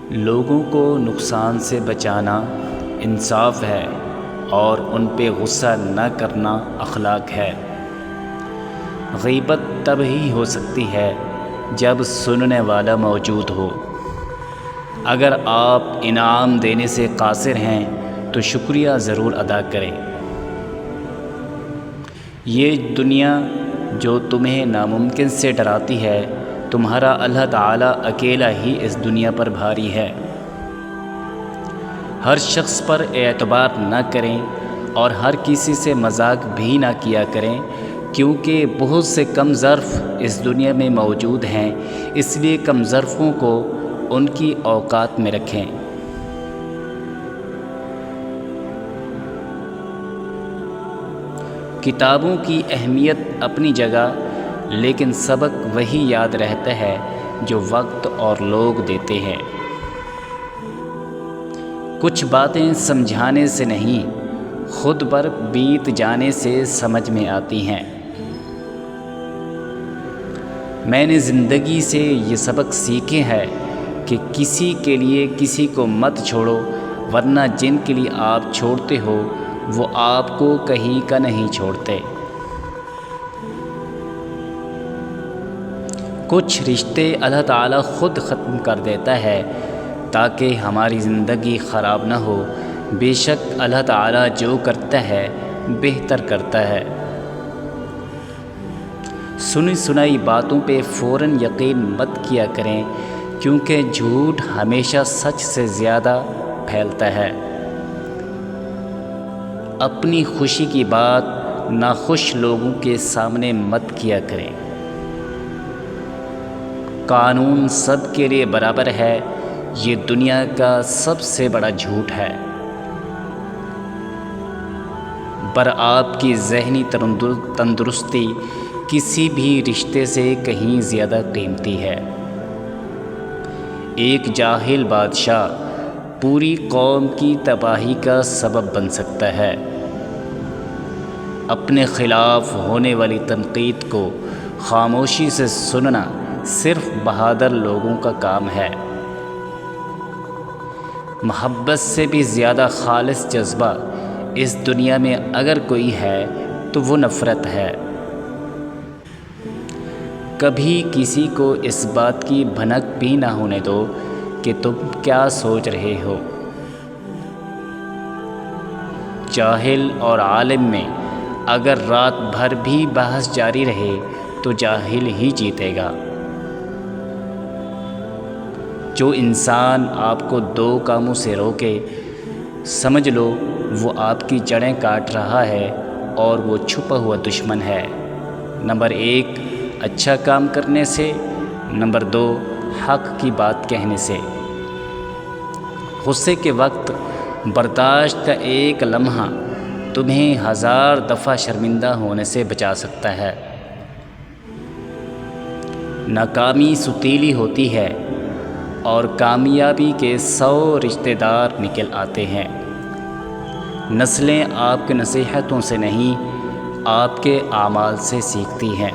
لوگوں کو نقصان سے بچانا انصاف ہے اور ان پہ غصہ نہ کرنا اخلاق ہے۔ غیبت تب ہی ہو سکتی ہے جب سننے والا موجود ہو۔ اگر آپ انعام دینے سے قاصر ہیں تو شکریہ ضرور ادا کریں۔ یہ دنیا جو تمہیں ناممکن سے ڈراتی ہے، تمہارا اللہ تعالیٰ اکیلا ہی اس دنیا پر بھاری ہے۔ ہر شخص پر اعتبار نہ کریں اور ہر کسی سے مذاق بھی نہ کیا کریں، کیونکہ بہت سے کم ظرف اس دنیا میں موجود ہیں، اس لیے کم ظرفوں کو ان کی اوقات میں رکھیں۔ کتابوں کی اہمیت اپنی جگہ، لیکن سبق وہی یاد رہتا ہے جو وقت اور لوگ دیتے ہیں۔ کچھ باتیں سمجھانے سے نہیں، خود پر بیت جانے سے سمجھ میں آتی ہیں۔ میں نے زندگی سے یہ سبق سیکھے ہے کہ کسی کے لیے کسی کو مت چھوڑو، ورنہ جن کے لیے آپ چھوڑتے ہو وہ آپ کو کہیں کا نہیں چھوڑتے۔ کچھ رشتے اللہ تعالیٰ خود ختم کر دیتا ہے تاکہ ہماری زندگی خراب نہ ہو۔ بے شک اللہ تعالیٰ جو کرتا ہے بہتر کرتا ہے۔ سنی سنائی باتوں پہ فوراً یقین مت کیا کریں، کیونکہ جھوٹ ہمیشہ سچ سے زیادہ پھیلتا ہے۔ اپنی خوشی کی بات ناخوش لوگوں کے سامنے مت کیا کریں۔ قانون سب کے لیے برابر ہے، یہ دنیا کا سب سے بڑا جھوٹ ہے۔ پر آپ کی ذہنی تندرستی کسی بھی رشتے سے کہیں زیادہ قیمتی ہے۔ ایک جاہل بادشاہ پوری قوم کی تباہی کا سبب بن سکتا ہے۔ اپنے خلاف ہونے والی تنقید کو خاموشی سے سننا صرف بہادر لوگوں کا کام ہے۔ محبت سے بھی زیادہ خالص جذبہ اس دنیا میں اگر کوئی ہے تو وہ نفرت ہے۔ کبھی کسی کو اس بات کی بھنک بھی نہ ہونے دو کہ تم کیا سوچ رہے ہو۔ جاہل اور عالم میں اگر رات بھر بھی بحث جاری رہے تو جاہل ہی جیتے گا۔ جو انسان آپ کو دو کاموں سے روکے، سمجھ لو وہ آپ کی جڑیں کاٹ رہا ہے اور وہ چھپا ہوا دشمن ہے۔ نمبر 1 اچھا کام کرنے سے، نمبر 2 حق کی بات کہنے سے۔ غصے کے وقت برداشت کا ایک لمحہ تمہیں 1000 دفعہ شرمندہ ہونے سے بچا سکتا ہے۔ ناکامی ستیلی ہوتی ہے اور کامیابی کے 100 رشتہ دار نکل آتے ہیں۔ نسلیں آپ کے نصیحتوں سے نہیں، آپ کے اعمال سے سیکھتی ہیں۔